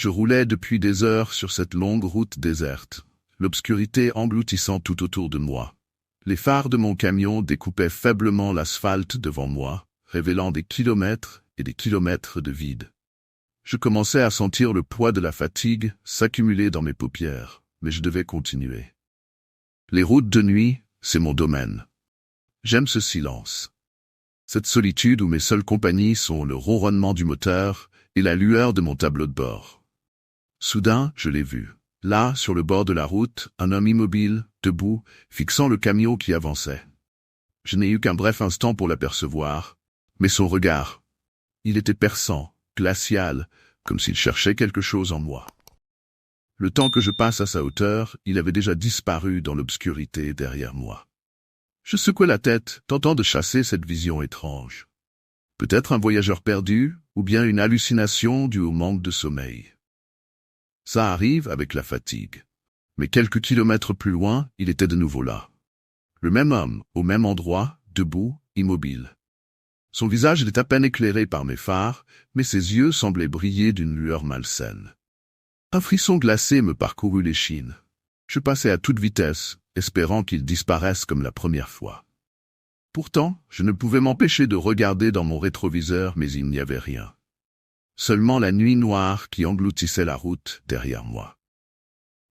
Je roulais depuis des heures sur cette longue route déserte, l'obscurité engloutissant tout autour de moi. Les phares de mon camion découpaient faiblement l'asphalte devant moi, révélant des kilomètres et des kilomètres de vide. Je commençais à sentir le poids de la fatigue s'accumuler dans mes paupières, mais je devais continuer. Les routes de nuit, c'est mon domaine. J'aime ce silence. Cette solitude où mes seules compagnies sont le ronronnement du moteur et la lueur de mon tableau de bord. Soudain, je l'ai vu. Là, sur le bord de la route, un homme immobile, debout, fixant le camion qui avançait. Je n'ai eu qu'un bref instant pour l'apercevoir, mais son regard, il était perçant, glacial, comme s'il cherchait quelque chose en moi. Le temps que je passe à sa hauteur, il avait déjà disparu dans l'obscurité derrière moi. Je secouai la tête, tentant de chasser cette vision étrange. Peut-être un voyageur perdu, ou bien une hallucination due au manque de sommeil. Ça arrive avec la fatigue. Mais quelques kilomètres plus loin, il était de nouveau là. Le même homme, au même endroit, debout, immobile. Son visage était à peine éclairé par mes phares, mais ses yeux semblaient briller d'une lueur malsaine. Un frisson glacé me parcourut l'échine. Je passai à toute vitesse, espérant qu'il disparaisse comme la première fois. Pourtant, je ne pouvais m'empêcher de regarder dans mon rétroviseur, mais il n'y avait rien. Seulement la nuit noire qui engloutissait la route derrière moi.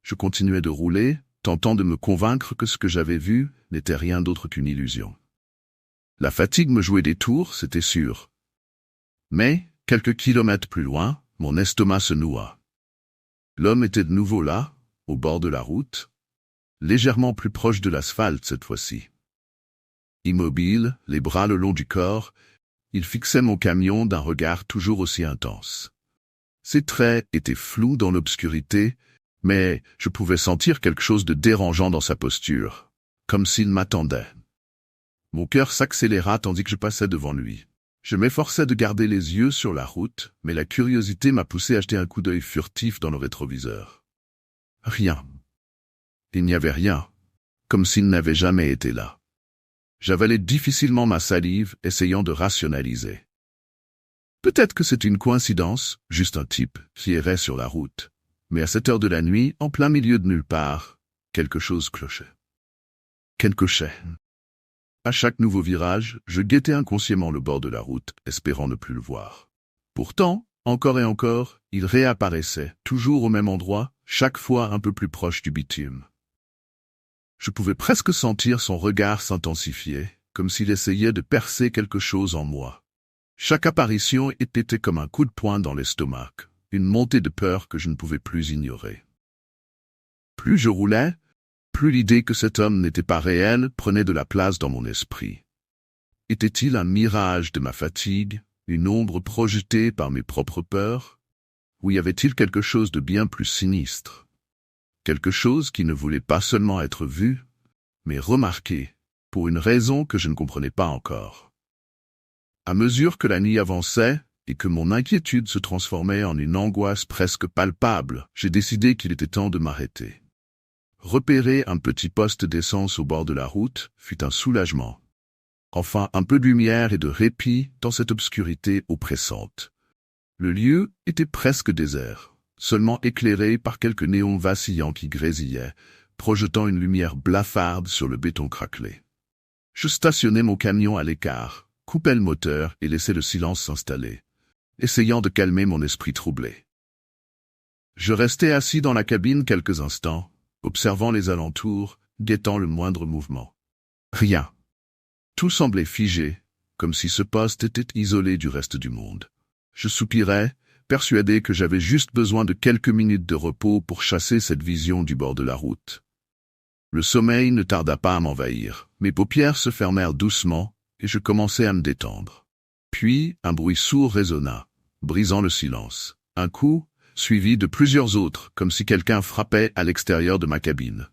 Je continuais de rouler, tentant de me convaincre que ce que j'avais vu n'était rien d'autre qu'une illusion. La fatigue me jouait des tours, c'était sûr. Mais, quelques kilomètres plus loin, mon estomac se noua. L'homme était de nouveau là, au bord de la route, légèrement plus proche de l'asphalte cette fois-ci. Immobile, les bras le long du corps, il fixait mon camion d'un regard toujours aussi intense. Ses traits étaient flous dans l'obscurité, mais je pouvais sentir quelque chose de dérangeant dans sa posture, comme s'il m'attendait. Mon cœur s'accéléra tandis que je passais devant lui. Je m'efforçais de garder les yeux sur la route, mais la curiosité m'a poussé à jeter un coup d'œil furtif dans le rétroviseur. Rien. Il n'y avait rien, comme s'il n'avait jamais été là. J'avalais difficilement ma salive, essayant de rationaliser. Peut-être que c'est une coïncidence, juste un type qui errait sur la route. Mais à cette heure de la nuit, en plein milieu de nulle part, quelque chose clochait. Quelque chose. À chaque nouveau virage, je guettais inconsciemment le bord de la route, espérant ne plus le voir. Pourtant, encore et encore, il réapparaissait, toujours au même endroit, chaque fois un peu plus proche du bitume. Je pouvais presque sentir son regard s'intensifier, comme s'il essayait de percer quelque chose en moi. Chaque apparition était comme un coup de poing dans l'estomac, une montée de peur que je ne pouvais plus ignorer. Plus je roulais, plus l'idée que cet homme n'était pas réel prenait de la place dans mon esprit. Était-il un mirage de ma fatigue, une ombre projetée par mes propres peurs? Ou y avait-il quelque chose de bien plus sinistre? Quelque chose qui ne voulait pas seulement être vu, mais remarqué, pour une raison que je ne comprenais pas encore. À mesure que la nuit avançait et que mon inquiétude se transformait en une angoisse presque palpable, j'ai décidé qu'il était temps de m'arrêter. Repérer un petit poste d'essence au bord de la route fut un soulagement. Enfin, un peu de lumière et de répit dans cette obscurité oppressante. Le lieu était presque désert. Seulement éclairé par quelques néons vacillants qui grésillaient, projetant une lumière blafarde sur le béton craquelé. Je stationnai mon camion à l'écart, coupai le moteur et laissai le silence s'installer, essayant de calmer mon esprit troublé. Je restai assis dans la cabine quelques instants, observant les alentours, guettant le moindre mouvement. Rien. Tout semblait figé, comme si ce poste était isolé du reste du monde. Je soupirais, persuadé que j'avais juste besoin de quelques minutes de repos pour chasser cette vision du bord de la route. Le sommeil ne tarda pas à m'envahir. Mes paupières se fermèrent doucement et je commençai à me détendre. Puis, un bruit sourd résonna, brisant le silence. Un coup, suivi de plusieurs autres, comme si quelqu'un frappait à l'extérieur de ma cabine.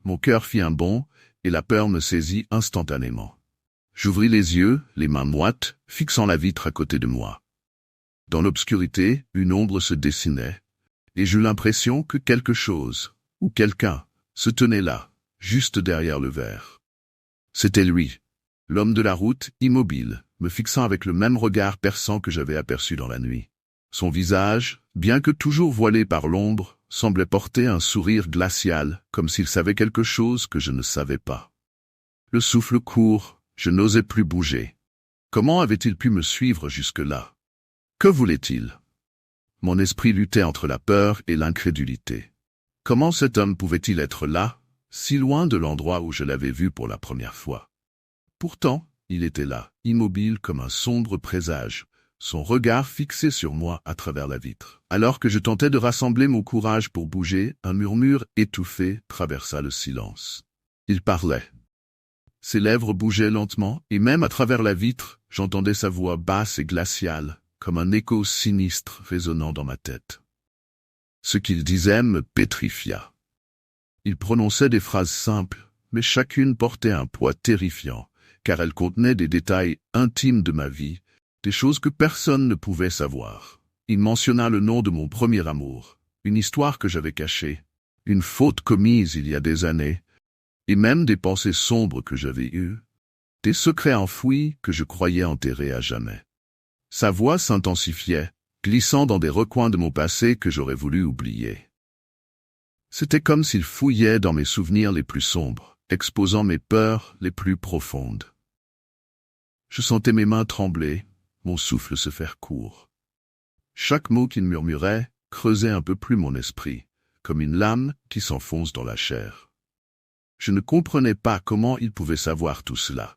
Mon cœur fit un bond et la peur me saisit instantanément. J'ouvris les yeux, les mains moites, fixant la vitre à côté de moi. Dans l'obscurité, une ombre se dessinait, et j'eus l'impression que quelque chose, ou quelqu'un, se tenait là, juste derrière le verre. C'était lui, l'homme de la route, immobile, me fixant avec le même regard perçant que j'avais aperçu dans la nuit. Son visage, bien que toujours voilé par l'ombre, semblait porter un sourire glacial, comme s'il savait quelque chose que je ne savais pas. Le souffle court, je n'osais plus bouger. Comment avait-il pu me suivre jusque-là? Que voulait-il? Mon esprit luttait entre la peur et l'incrédulité. Comment cet homme pouvait-il être là, si loin de l'endroit où je l'avais vu pour la première fois? Pourtant, il était là, immobile comme un sombre présage, son regard fixé sur moi à travers la vitre. Alors que je tentais de rassembler mon courage pour bouger, un murmure étouffé traversa le silence. Il parlait. Ses lèvres bougeaient lentement, et même à travers la vitre, j'entendais sa voix basse et glaciale, comme un écho sinistre résonnant dans ma tête. Ce qu'il disait me pétrifia. Il prononçait des phrases simples, mais chacune portait un poids terrifiant, car elle contenait des détails intimes de ma vie, des choses que personne ne pouvait savoir. Il mentionna le nom de mon premier amour, une histoire que j'avais cachée, une faute commise il y a des années, et même des pensées sombres que j'avais eues, des secrets enfouis que je croyais enterrés à jamais. Sa voix s'intensifiait, glissant dans des recoins de mon passé que j'aurais voulu oublier. C'était comme s'il fouillait dans mes souvenirs les plus sombres, exposant mes peurs les plus profondes. Je sentais mes mains trembler, mon souffle se faire court. Chaque mot qu'il murmurait creusait un peu plus mon esprit, comme une lame qui s'enfonce dans la chair. Je ne comprenais pas comment il pouvait savoir tout cela,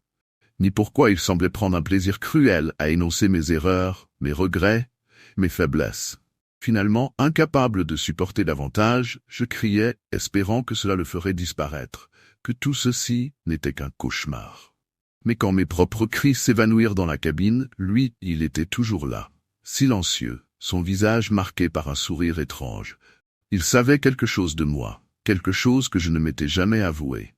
ni pourquoi il semblait prendre un plaisir cruel à énoncer mes erreurs, mes regrets, mes faiblesses. Finalement, incapable de supporter davantage, je criais, espérant que cela le ferait disparaître, que tout ceci n'était qu'un cauchemar. Mais quand mes propres cris s'évanouirent dans la cabine, lui, il était toujours là, silencieux, son visage marqué par un sourire étrange. Il savait quelque chose de moi, quelque chose que je ne m'étais jamais avoué.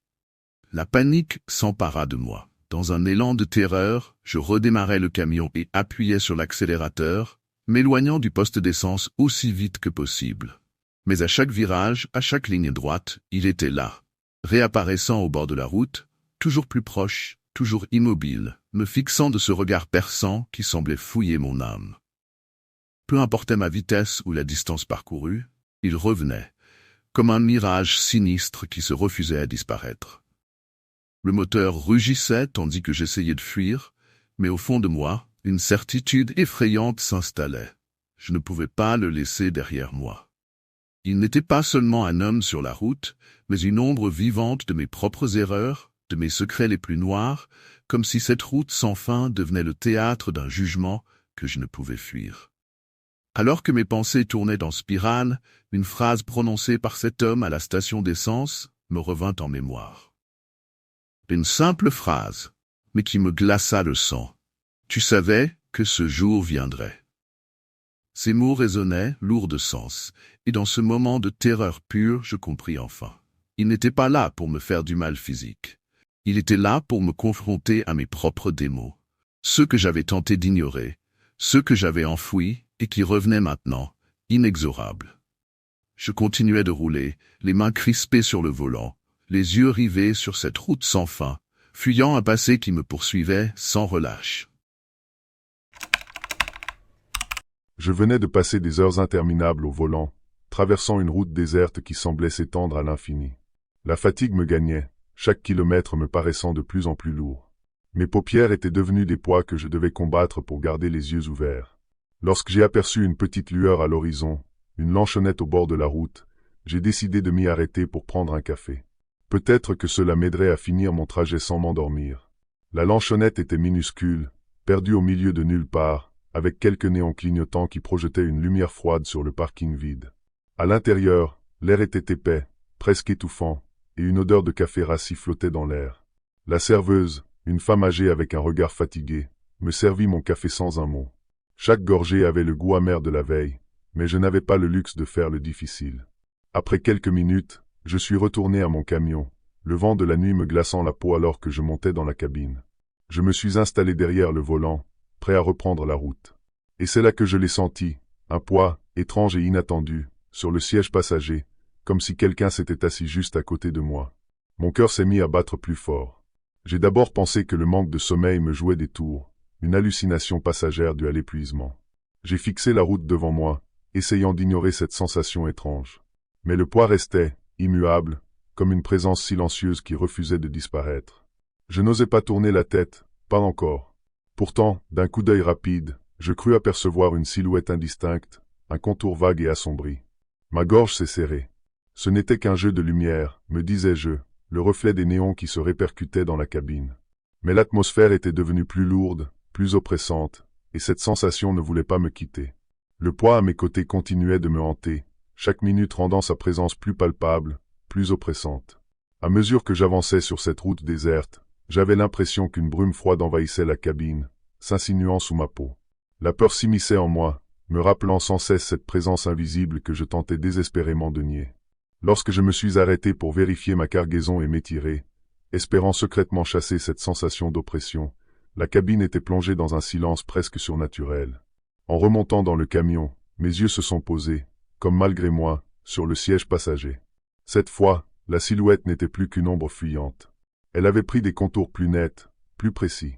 La panique s'empara de moi. Dans un élan de terreur, je redémarrai le camion et appuyai sur l'accélérateur, m'éloignant du poste d'essence aussi vite que possible. Mais à chaque virage, à chaque ligne droite, il était là, réapparaissant au bord de la route, toujours plus proche, toujours immobile, me fixant de ce regard perçant qui semblait fouiller mon âme. Peu importait ma vitesse ou la distance parcourue, il revenait, comme un mirage sinistre qui se refusait à disparaître. Le moteur rugissait tandis que j'essayais de fuir, mais au fond de moi, une certitude effrayante s'installait. Je ne pouvais pas le laisser derrière moi. Il n'était pas seulement un homme sur la route, mais une ombre vivante de mes propres erreurs, de mes secrets les plus noirs, comme si cette route sans fin devenait le théâtre d'un jugement que je ne pouvais fuir. Alors que mes pensées tournaient en spirale, une phrase prononcée par cet homme à la station d'essence me revint en mémoire. Une simple phrase, mais qui me glaça le sang. Tu savais que ce jour viendrait. Ces mots résonnaient, lourds de sens, et dans ce moment de terreur pure, je compris enfin. Il n'était pas là pour me faire du mal physique. Il était là pour me confronter à mes propres démons, ceux que j'avais tenté d'ignorer, ceux que j'avais enfouis et qui revenaient maintenant, inexorables. Je continuais de rouler, les mains crispées sur le volant, les yeux rivés sur cette route sans fin, fuyant un passé qui me poursuivait sans relâche. Je venais de passer des heures interminables au volant, traversant une route déserte qui semblait s'étendre à l'infini. La fatigue me gagnait, chaque kilomètre me paraissant de plus en plus lourd. Mes paupières étaient devenues des poids que je devais combattre pour garder les yeux ouverts. Lorsque j'ai aperçu une petite lueur à l'horizon, une lanchonnette au bord de la route, j'ai décidé de m'y arrêter pour prendre un café. Peut-être que cela m'aiderait à finir mon trajet sans m'endormir. La lanchonnette était minuscule, perdue au milieu de nulle part, avec quelques néons clignotants qui projetaient une lumière froide sur le parking vide. À l'intérieur, l'air était épais, presque étouffant, et une odeur de café rassis flottait dans l'air. La serveuse, une femme âgée avec un regard fatigué, me servit mon café sans un mot. Chaque gorgée avait le goût amer de la veille, mais je n'avais pas le luxe de faire le difficile. Après quelques minutes, je suis retourné à mon camion, le vent de la nuit me glaçant la peau alors que je montais dans la cabine. Je me suis installé derrière le volant, prêt à reprendre la route. Et c'est là que je l'ai senti, un poids, étrange et inattendu, sur le siège passager, comme si quelqu'un s'était assis juste à côté de moi. Mon cœur s'est mis à battre plus fort. J'ai d'abord pensé que le manque de sommeil me jouait des tours, une hallucination passagère due à l'épuisement. J'ai fixé la route devant moi, essayant d'ignorer cette sensation étrange. Mais le poids restait, immuable, comme une présence silencieuse qui refusait de disparaître. Je n'osais pas tourner la tête, pas encore. Pourtant, d'un coup d'œil rapide, je crus apercevoir une silhouette indistincte, un contour vague et assombri. Ma gorge s'est serrée. Ce n'était qu'un jeu de lumière, me disais-je, le reflet des néons qui se répercutaient dans la cabine. Mais l'atmosphère était devenue plus lourde, plus oppressante, et cette sensation ne voulait pas me quitter. Le poids à mes côtés continuait de me hanter, chaque minute rendant sa présence plus palpable, plus oppressante. À mesure que j'avançais sur cette route déserte, j'avais l'impression qu'une brume froide envahissait la cabine, s'insinuant sous ma peau. La peur s'immisçait en moi, me rappelant sans cesse cette présence invisible que je tentais désespérément de nier. Lorsque je me suis arrêté pour vérifier ma cargaison et m'étirer, espérant secrètement chasser cette sensation d'oppression, la cabine était plongée dans un silence presque surnaturel. En remontant dans le camion, mes yeux se sont posés, comme malgré moi, sur le siège passager. Cette fois, la silhouette n'était plus qu'une ombre fuyante. Elle avait pris des contours plus nets, plus précis.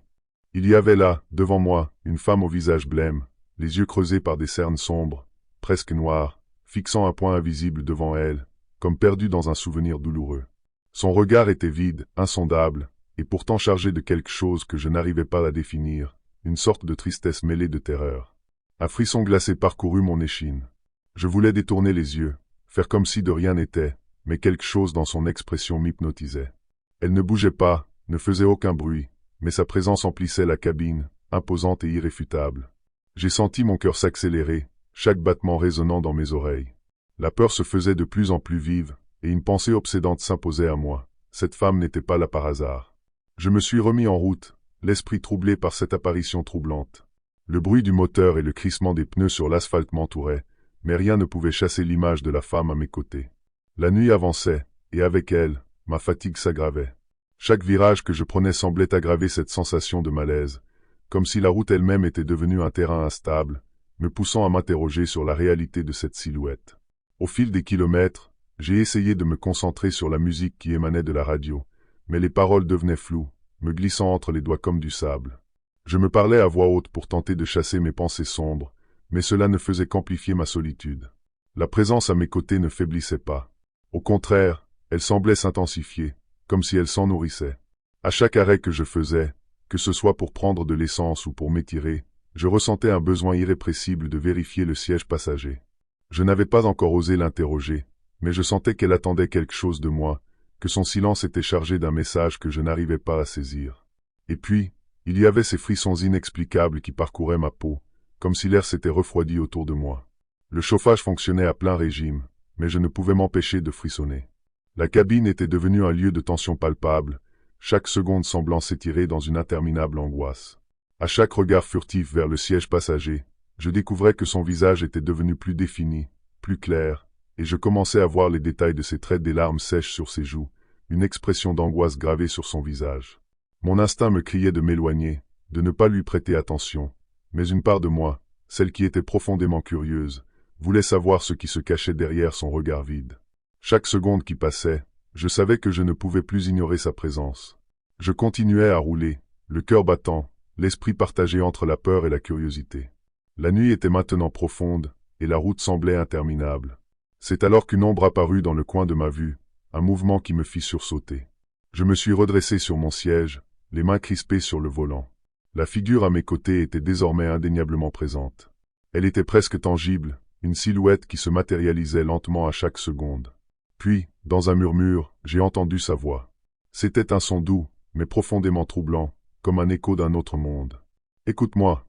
Il y avait là, devant moi, une femme au visage blême, les yeux creusés par des cernes sombres, presque noires, fixant un point invisible devant elle, comme perdue dans un souvenir douloureux. Son regard était vide, insondable, et pourtant chargé de quelque chose que je n'arrivais pas à définir, une sorte de tristesse mêlée de terreur. Un frisson glacé parcourut mon échine. Je voulais détourner les yeux, faire comme si de rien n'était, mais quelque chose dans son expression m'hypnotisait. Elle ne bougeait pas, ne faisait aucun bruit, mais sa présence emplissait la cabine, imposante et irréfutable. J'ai senti mon cœur s'accélérer, chaque battement résonnant dans mes oreilles. La peur se faisait de plus en plus vive, et une pensée obsédante s'imposait à moi. Cette femme n'était pas là par hasard. Je me suis remis en route, l'esprit troublé par cette apparition troublante. Le bruit du moteur et le crissement des pneus sur l'asphalte m'entouraient, mais rien ne pouvait chasser l'image de la femme à mes côtés. La nuit avançait, et avec elle, ma fatigue s'aggravait. Chaque virage que je prenais semblait aggraver cette sensation de malaise, comme si la route elle-même était devenue un terrain instable, me poussant à m'interroger sur la réalité de cette silhouette. Au fil des kilomètres, j'ai essayé de me concentrer sur la musique qui émanait de la radio, mais les paroles devenaient floues, me glissant entre les doigts comme du sable. Je me parlais à voix haute pour tenter de chasser mes pensées sombres, mais cela ne faisait qu'amplifier ma solitude. La présence à mes côtés ne faiblissait pas. Au contraire, elle semblait s'intensifier, comme si elle s'en nourrissait. À chaque arrêt que je faisais, que ce soit pour prendre de l'essence ou pour m'étirer, je ressentais un besoin irrépressible de vérifier le siège passager. Je n'avais pas encore osé l'interroger, mais je sentais qu'elle attendait quelque chose de moi, que son silence était chargé d'un message que je n'arrivais pas à saisir. Et puis, il y avait ces frissons inexplicables qui parcouraient ma peau, comme si l'air s'était refroidi autour de moi. Le chauffage fonctionnait à plein régime, mais je ne pouvais m'empêcher de frissonner. La cabine était devenue un lieu de tension palpable, chaque seconde semblant s'étirer dans une interminable angoisse. À chaque regard furtif vers le siège passager, je découvrais que son visage était devenu plus défini, plus clair, et je commençais à voir les détails de ses traits, des larmes sèches sur ses joues, une expression d'angoisse gravée sur son visage. Mon instinct me criait de m'éloigner, de ne pas lui prêter attention, mais une part de moi, celle qui était profondément curieuse, voulait savoir ce qui se cachait derrière son regard vide. Chaque seconde qui passait, je savais que je ne pouvais plus ignorer sa présence. Je continuais à rouler, le cœur battant, l'esprit partagé entre la peur et la curiosité. La nuit était maintenant profonde, et la route semblait interminable. C'est alors qu'une ombre apparut dans le coin de ma vue, un mouvement qui me fit sursauter. Je me suis redressé sur mon siège, les mains crispées sur le volant. La figure à mes côtés était désormais indéniablement présente. Elle était presque tangible, une silhouette qui se matérialisait lentement à chaque seconde. Puis, dans un murmure, j'ai entendu sa voix. C'était un son doux, mais profondément troublant, comme un écho d'un autre monde. « Écoute-moi !»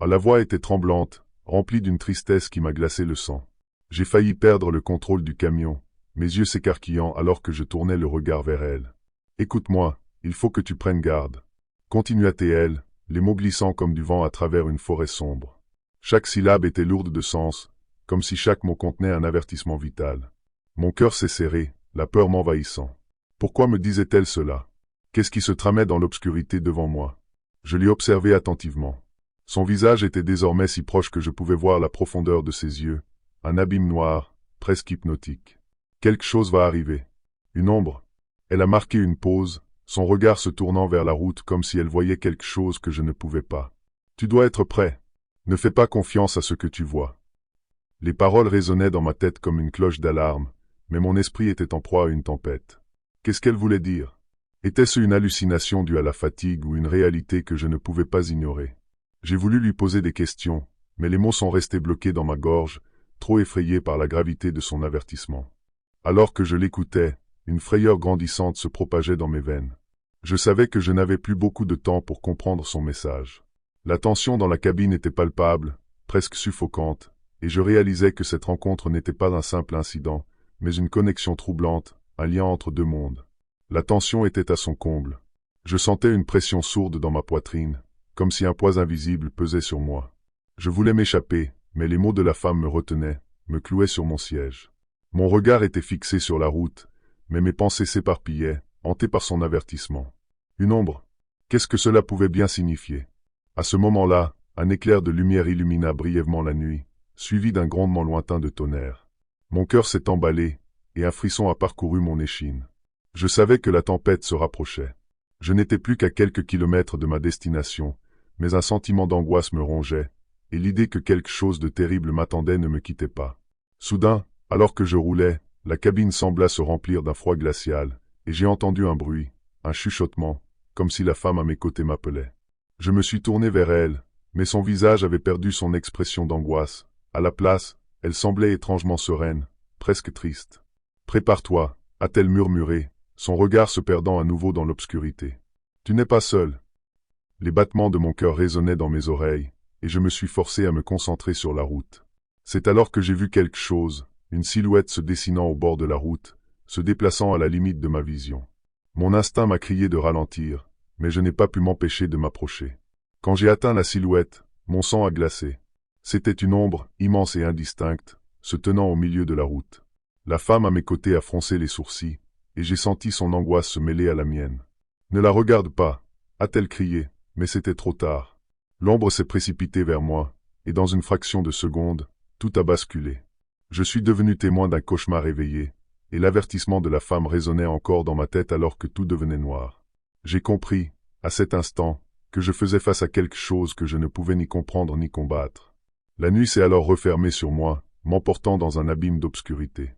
La voix était tremblante, remplie d'une tristesse qui m'a glacé le sang. J'ai failli perdre le contrôle du camion, mes yeux s'écarquillant alors que je tournais le regard vers elle. « Écoute-moi, il faut que tu prennes garde. » Continua-t-elle, les mots glissant comme du vent à travers une forêt sombre. Chaque syllabe était lourde de sens, comme si chaque mot contenait un avertissement vital. Mon cœur s'est serré, la peur m'envahissant. Pourquoi me disait-elle cela? Qu'est-ce qui se tramait dans l'obscurité devant moi? Je l'ai observé attentivement. Son visage était désormais si proche que je pouvais voir la profondeur de ses yeux, un abîme noir, presque hypnotique. Quelque chose va arriver. Une ombre. Elle a marqué une pause, son regard se tournant vers la route comme si elle voyait quelque chose que je ne pouvais pas. « Tu dois être prêt. » Ne fais pas confiance à ce que tu vois. Les paroles résonnaient dans ma tête comme une cloche d'alarme, mais mon esprit était en proie à une tempête. Qu'est-ce qu'elle voulait dire? Était-ce une hallucination due à la fatigue ou une réalité que je ne pouvais pas ignorer? J'ai voulu lui poser des questions, mais les mots sont restés bloqués dans ma gorge, trop effrayés par la gravité de son avertissement. Alors que je l'écoutais, une frayeur grandissante se propageait dans mes veines. Je savais que je n'avais plus beaucoup de temps pour comprendre son message. La tension dans la cabine était palpable, presque suffocante, et je réalisais que cette rencontre n'était pas un simple incident, mais une connexion troublante, un lien entre deux mondes. La tension était à son comble. Je sentais une pression sourde dans ma poitrine, comme si un poids invisible pesait sur moi. Je voulais m'échapper, mais les mots de la femme me retenaient, me clouaient sur mon siège. Mon regard était fixé sur la route, mais mes pensées s'éparpillaient, hantées par son avertissement. Une ombre. Qu'est-ce que cela pouvait bien signifier? À ce moment-là, un éclair de lumière illumina brièvement la nuit, suivi d'un grondement lointain de tonnerre. Mon cœur s'est emballé, et un frisson a parcouru mon échine. Je savais que la tempête se rapprochait. Je n'étais plus qu'à quelques kilomètres de ma destination, mais un sentiment d'angoisse me rongeait, et l'idée que quelque chose de terrible m'attendait ne me quittait pas. Soudain, alors que je roulais, la cabine sembla se remplir d'un froid glacial, et j'ai entendu un bruit, un chuchotement, comme si la femme à mes côtés m'appelait. Je me suis tourné vers elle, mais son visage avait perdu son expression d'angoisse. À la place, elle semblait étrangement sereine, presque triste. « Prépare-toi » a-t-elle murmuré, son regard se perdant à nouveau dans l'obscurité. « Tu n'es pas seul. » Les battements de mon cœur résonnaient dans mes oreilles, et je me suis forcé à me concentrer sur la route. C'est alors que j'ai vu quelque chose, une silhouette se dessinant au bord de la route, se déplaçant à la limite de ma vision. Mon instinct m'a crié de ralentir, mais je n'ai pas pu m'empêcher de m'approcher. Quand j'ai atteint la silhouette, mon sang a glacé. C'était une ombre, immense et indistincte, se tenant au milieu de la route. La femme à mes côtés a froncé les sourcils, et j'ai senti son angoisse se mêler à la mienne. « Ne la regarde pas » a-t-elle crié, mais c'était trop tard. L'ombre s'est précipitée vers moi, et dans une fraction de seconde, tout a basculé. Je suis devenu témoin d'un cauchemar éveillé, et l'avertissement de la femme résonnait encore dans ma tête alors que tout devenait noir. J'ai compris, à cet instant, que je faisais face à quelque chose que je ne pouvais ni comprendre ni combattre. La nuit s'est alors refermée sur moi, m'emportant dans un abîme d'obscurité.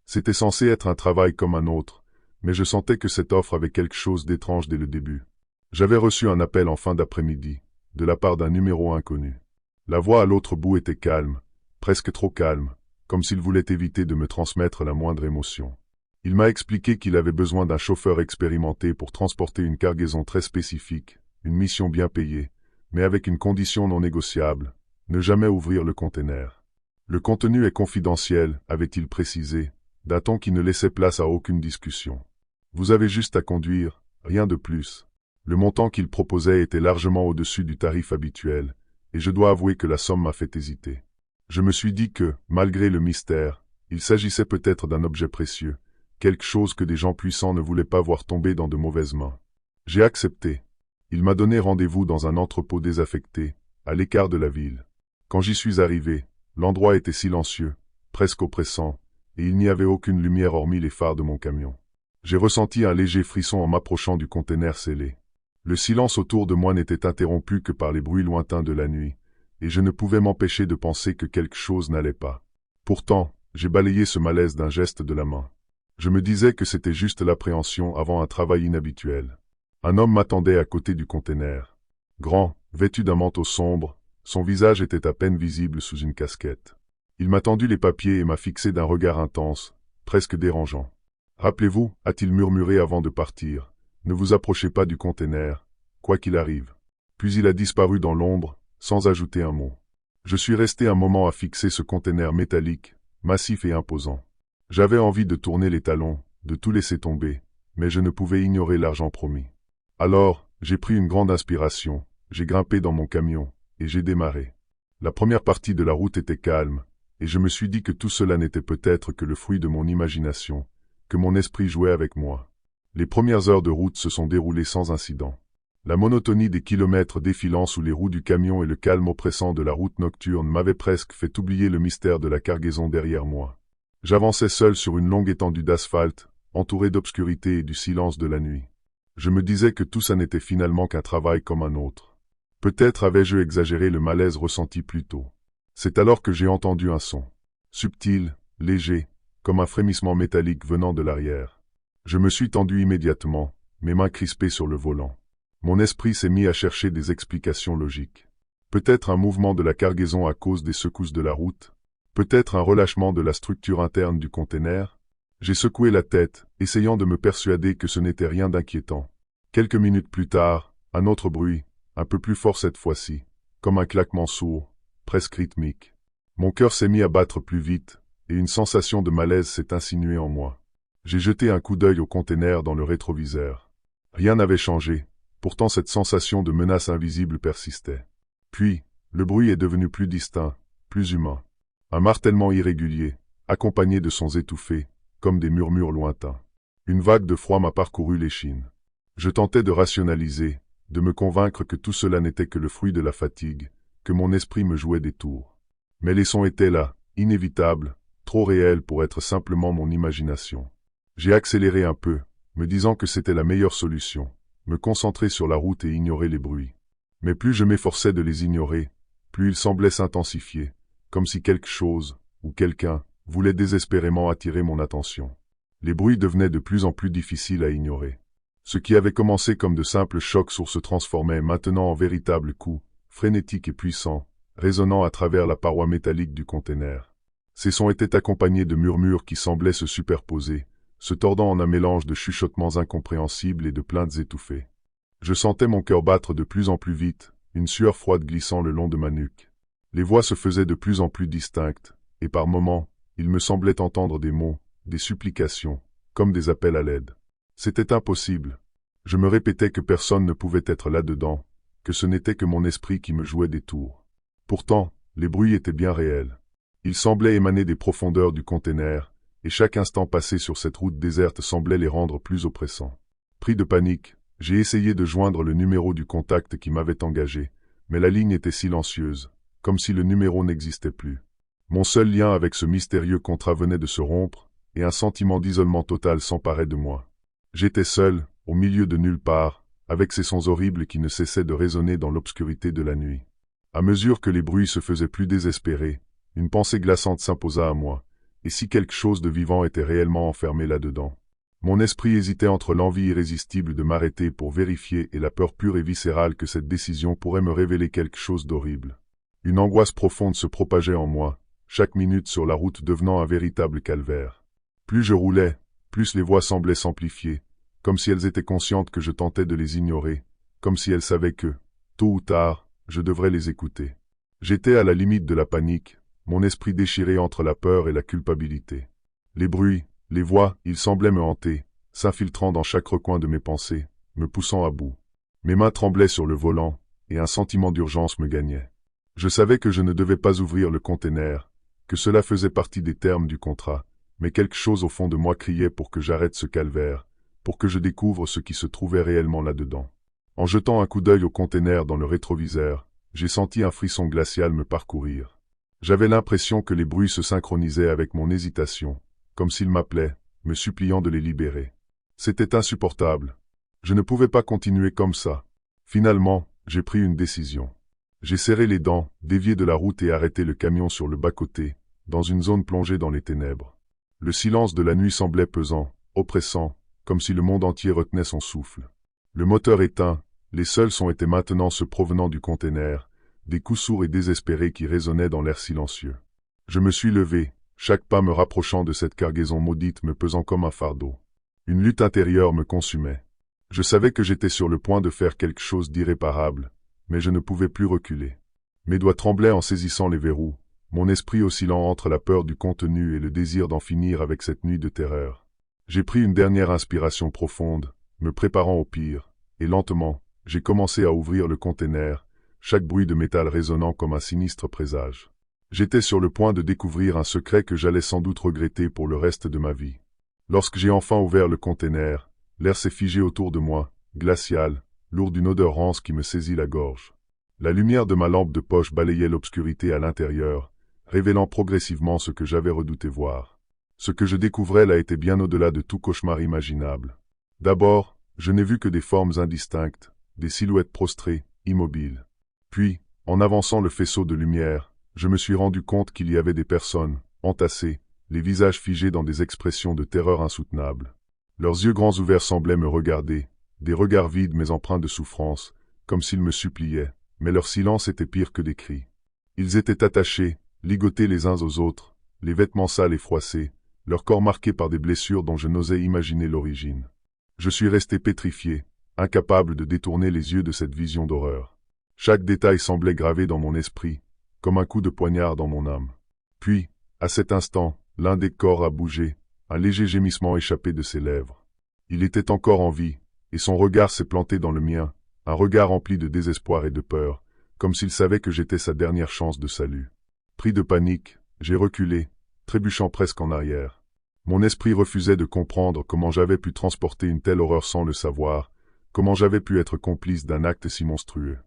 C'était censé être un travail comme un autre, mais je sentais que cette offre avait quelque chose d'étrange dès le début. J'avais reçu un appel en fin d'après-midi, de la part d'un numéro inconnu. La voix à l'autre bout était calme, presque trop calme, comme s'il voulait éviter de me transmettre la moindre émotion. Il m'a expliqué qu'il avait besoin d'un chauffeur expérimenté pour transporter une cargaison très spécifique, une mission bien payée, mais avec une condition non négociable, ne jamais ouvrir le conteneur. Le contenu est confidentiel, avait-il précisé, d'un ton qui ne laissait place à aucune discussion. Vous avez juste à conduire, rien de plus. Le montant qu'il proposait était largement au-dessus du tarif habituel, et je dois avouer que la somme m'a fait hésiter. Je me suis dit que, malgré le mystère, il s'agissait peut-être d'un objet précieux, quelque chose que des gens puissants ne voulaient pas voir tomber dans de mauvaises mains. J'ai accepté. Il m'a donné rendez-vous dans un entrepôt désaffecté, à l'écart de la ville. Quand j'y suis arrivé, l'endroit était silencieux, presque oppressant, et il n'y avait aucune lumière hormis les phares de mon camion. J'ai ressenti un léger frisson en m'approchant du conteneur scellé. Le silence autour de moi n'était interrompu que par les bruits lointains de la nuit, et je ne pouvais m'empêcher de penser que quelque chose n'allait pas. Pourtant, j'ai balayé ce malaise d'un geste de la main. Je me disais que c'était juste l'appréhension avant un travail inhabituel. Un homme m'attendait à côté du conteneur. Grand, vêtu d'un manteau sombre, son visage était à peine visible sous une casquette. Il m'a tendu les papiers et m'a fixé d'un regard intense, presque dérangeant. « Rappelez-vous » a-t-il murmuré avant de partir, « ne vous approchez pas du conteneur, quoi qu'il arrive. » Puis il a disparu dans l'ombre, sans ajouter un mot. Je suis resté un moment à fixer ce conteneur métallique, massif et imposant. J'avais envie de tourner les talons, de tout laisser tomber, mais je ne pouvais ignorer l'argent promis. Alors, j'ai pris une grande inspiration, j'ai grimpé dans mon camion, et j'ai démarré. La première partie de la route était calme, et je me suis dit que tout cela n'était peut-être que le fruit de mon imagination, que mon esprit jouait avec moi. Les premières heures de route se sont déroulées sans incident. La monotonie des kilomètres défilant sous les roues du camion et le calme oppressant de la route nocturne m'avaient presque fait oublier le mystère de la cargaison derrière moi. J'avançais seul sur une longue étendue d'asphalte, entouré d'obscurité et du silence de la nuit. Je me disais que tout ça n'était finalement qu'un travail comme un autre. Peut-être avais-je exagéré le malaise ressenti plus tôt. C'est alors que j'ai entendu un son. Subtil, léger, comme un frémissement métallique venant de l'arrière. Je me suis tendu immédiatement, mes mains crispées sur le volant. Mon esprit s'est mis à chercher des explications logiques. Peut-être un mouvement de la cargaison à cause des secousses de la route. Peut-être un relâchement de la structure interne du conteneur. J'ai secoué la tête, essayant de me persuader que ce n'était rien d'inquiétant. Quelques minutes plus tard, un autre bruit, un peu plus fort cette fois-ci, comme un claquement sourd, presque rythmique. Mon cœur s'est mis à battre plus vite, et une sensation de malaise s'est insinuée en moi. J'ai jeté un coup d'œil au conteneur dans le rétroviseur. Rien n'avait changé, pourtant cette sensation de menace invisible persistait. Puis, le bruit est devenu plus distinct, plus humain. Un martèlement irrégulier, accompagné de sons étouffés, comme des murmures lointains. Une vague de froid m'a parcouru l'échine. Je tentais de rationaliser, de me convaincre que tout cela n'était que le fruit de la fatigue, que mon esprit me jouait des tours. Mais les sons étaient là, inévitables, trop réels pour être simplement mon imagination. J'ai accéléré un peu, me disant que c'était la meilleure solution, me concentrer sur la route et ignorer les bruits. Mais plus je m'efforçais de les ignorer, plus ils semblaient s'intensifier, comme si quelque chose, ou quelqu'un, voulait désespérément attirer mon attention. Les bruits devenaient de plus en plus difficiles à ignorer. Ce qui avait commencé comme de simples chocs sourds se transformait maintenant en véritables coups, frénétiques et puissants, résonnant à travers la paroi métallique du conteneur. Ces sons étaient accompagnés de murmures qui semblaient se superposer, se tordant en un mélange de chuchotements incompréhensibles et de plaintes étouffées. Je sentais mon cœur battre de plus en plus vite, une sueur froide glissant le long de ma nuque. Les voix se faisaient de plus en plus distinctes, et par moments, il me semblait entendre des mots, des supplications, comme des appels à l'aide. C'était impossible. Je me répétais que personne ne pouvait être là-dedans, que ce n'était que mon esprit qui me jouait des tours. Pourtant, les bruits étaient bien réels. Ils semblaient émaner des profondeurs du conteneur, et chaque instant passé sur cette route déserte semblait les rendre plus oppressants. Pris de panique, j'ai essayé de joindre le numéro du contact qui m'avait engagé, mais la ligne était silencieuse, comme si le numéro n'existait plus. Mon seul lien avec ce mystérieux contrat venait de se rompre, et un sentiment d'isolement total s'emparait de moi. J'étais seul, au milieu de nulle part, avec ces sons horribles qui ne cessaient de résonner dans l'obscurité de la nuit. À mesure que les bruits se faisaient plus désespérés, une pensée glaçante s'imposa à moi, et si quelque chose de vivant était réellement enfermé là-dedans? Mon esprit hésitait entre l'envie irrésistible de m'arrêter pour vérifier et la peur pure et viscérale que cette décision pourrait me révéler quelque chose d'horrible. Une angoisse profonde se propageait en moi, chaque minute sur la route devenant un véritable calvaire. Plus je roulais, plus les voix semblaient s'amplifier, comme si elles étaient conscientes que je tentais de les ignorer, comme si elles savaient que, tôt ou tard, je devrais les écouter. J'étais à la limite de la panique, mon esprit déchiré entre la peur et la culpabilité. Les bruits, les voix, ils semblaient me hanter, s'infiltrant dans chaque recoin de mes pensées, me poussant à bout. Mes mains tremblaient sur le volant, et un sentiment d'urgence me gagnait. Je savais que je ne devais pas ouvrir le conteneur, que cela faisait partie des termes du contrat, mais quelque chose au fond de moi criait pour que j'arrête ce calvaire, pour que je découvre ce qui se trouvait réellement là-dedans. En jetant un coup d'œil au conteneur dans le rétroviseur, j'ai senti un frisson glacial me parcourir. J'avais l'impression que les bruits se synchronisaient avec mon hésitation, comme s'ils m'appelaient, me suppliant de les libérer. C'était insupportable. Je ne pouvais pas continuer comme ça. Finalement, j'ai pris une décision. J'ai serré les dents, dévié de la route et arrêté le camion sur le bas-côté, dans une zone plongée dans les ténèbres. Le silence de la nuit semblait pesant, oppressant, comme si le monde entier retenait son souffle. Le moteur éteint, les seuls sons étaient maintenant ceux provenant du conteneur, des coups sourds et désespérés qui résonnaient dans l'air silencieux. Je me suis levé, chaque pas me rapprochant de cette cargaison maudite me pesant comme un fardeau. Une lutte intérieure me consumait. Je savais que j'étais sur le point de faire quelque chose d'irréparable, mais je ne pouvais plus reculer. Mes doigts tremblaient en saisissant les verrous, mon esprit oscillant entre la peur du contenu et le désir d'en finir avec cette nuit de terreur. J'ai pris une dernière inspiration profonde, me préparant au pire, et lentement, j'ai commencé à ouvrir le conteneur, chaque bruit de métal résonnant comme un sinistre présage. J'étais sur le point de découvrir un secret que j'allais sans doute regretter pour le reste de ma vie. Lorsque j'ai enfin ouvert le conteneur, l'air s'est figé autour de moi, glacial, lourd d'une odeur rance qui me saisit la gorge. La lumière de ma lampe de poche balayait l'obscurité à l'intérieur, révélant progressivement ce que j'avais redouté voir. Ce que je découvrais là était bien au-delà de tout cauchemar imaginable. D'abord, je n'ai vu que des formes indistinctes, des silhouettes prostrées, immobiles. Puis, en avançant le faisceau de lumière, je me suis rendu compte qu'il y avait des personnes, entassées, les visages figés dans des expressions de terreur insoutenables. Leurs yeux grands ouverts semblaient me regarder, des regards vides mais empreints de souffrance, comme s'ils me suppliaient, mais leur silence était pire que des cris. Ils étaient attachés, ligotés les uns aux autres, les vêtements sales et froissés, leur corps marqué par des blessures dont je n'osais imaginer l'origine. Je suis resté pétrifié, incapable de détourner les yeux de cette vision d'horreur. Chaque détail semblait gravé dans mon esprit, comme un coup de poignard dans mon âme. Puis, à cet instant, l'un des corps a bougé, un léger gémissement échappé de ses lèvres. Il était encore en vie, et son regard s'est planté dans le mien, un regard rempli de désespoir et de peur, comme s'il savait que j'étais sa dernière chance de salut. Pris de panique, j'ai reculé, trébuchant presque en arrière. Mon esprit refusait de comprendre comment j'avais pu transporter une telle horreur sans le savoir, comment j'avais pu être complice d'un acte si monstrueux.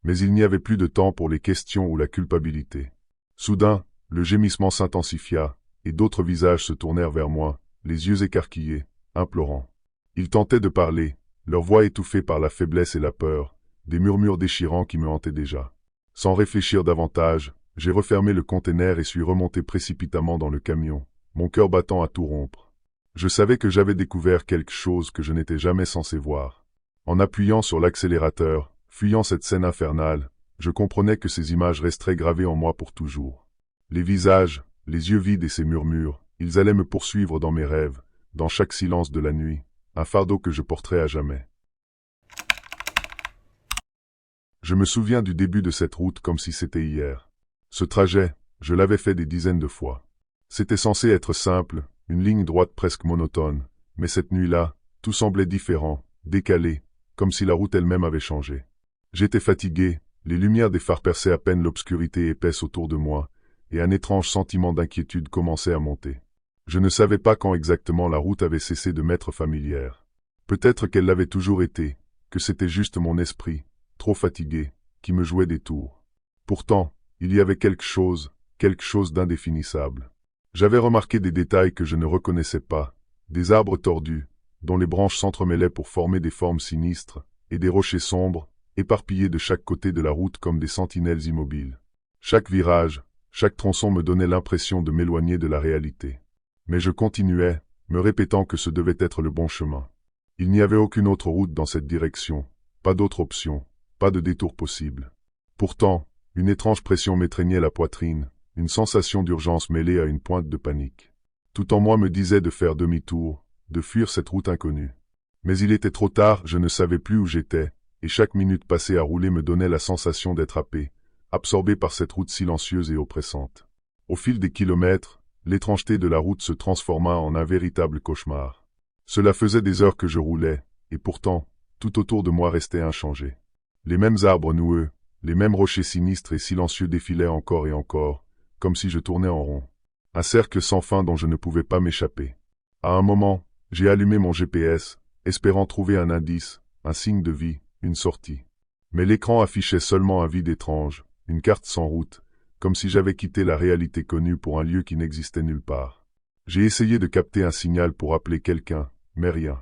Mais il n'y avait plus de temps pour les questions ou la culpabilité. Soudain, le gémissement s'intensifia, et d'autres visages se tournèrent vers moi, les yeux écarquillés, implorants. Ils tentaient de parler, leur voix étouffée par la faiblesse et la peur, des murmures déchirants qui me hantaient déjà. Sans réfléchir davantage, j'ai refermé le conteneur et suis remonté précipitamment dans le camion, mon cœur battant à tout rompre. Je savais que j'avais découvert quelque chose que je n'étais jamais censé voir. En appuyant sur l'accélérateur, fuyant cette scène infernale, je comprenais que ces images resteraient gravées en moi pour toujours. Les visages, les yeux vides et ces murmures, ils allaient me poursuivre dans mes rêves, dans chaque silence de la nuit, un fardeau que je porterais à jamais. Je me souviens du début de cette route comme si c'était hier. Ce trajet, je l'avais fait des dizaines de fois. C'était censé être simple, une ligne droite presque monotone, mais cette nuit-là, tout semblait différent, décalé, comme si la route elle-même avait changé. J'étais fatigué, les lumières des phares perçaient à peine l'obscurité épaisse autour de moi, et un étrange sentiment d'inquiétude commençait à monter. Je ne savais pas quand exactement la route avait cessé de m'être familière. Peut-être qu'elle l'avait toujours été, que c'était juste mon esprit, trop fatigué, qui me jouait des tours. Pourtant, il y avait quelque chose d'indéfinissable. J'avais remarqué des détails que je ne reconnaissais pas, des arbres tordus, dont les branches s'entremêlaient pour former des formes sinistres, et des rochers sombres, éparpillés de chaque côté de la route comme des sentinelles immobiles. Chaque virage, chaque tronçon me donnait l'impression de m'éloigner de la réalité. Mais je continuais, me répétant que ce devait être le bon chemin. Il n'y avait aucune autre route dans cette direction, pas d'autre option, pas de détour possible. Pourtant, une étrange pression m'étreignait la poitrine, une sensation d'urgence mêlée à une pointe de panique. Tout en moi me disait de faire demi-tour, de fuir cette route inconnue. Mais il était trop tard, je ne savais plus où j'étais, et chaque minute passée à rouler me donnait la sensation d'être happé, absorbé par cette route silencieuse et oppressante. Au fil des kilomètres, l'étrangeté de la route se transforma en un véritable cauchemar. Cela faisait des heures que je roulais, et pourtant, tout autour de moi restait inchangé. Les mêmes arbres noueux, les mêmes rochers sinistres et silencieux défilaient encore et encore, comme si je tournais en rond. Un cercle sans fin dont je ne pouvais pas m'échapper. À un moment, j'ai allumé mon GPS, espérant trouver un indice, un signe de vie, une sortie. Mais l'écran affichait seulement un vide étrange, une carte sans route, comme si j'avais quitté la réalité connue pour un lieu qui n'existait nulle part. J'ai essayé de capter un signal pour appeler quelqu'un, mais rien.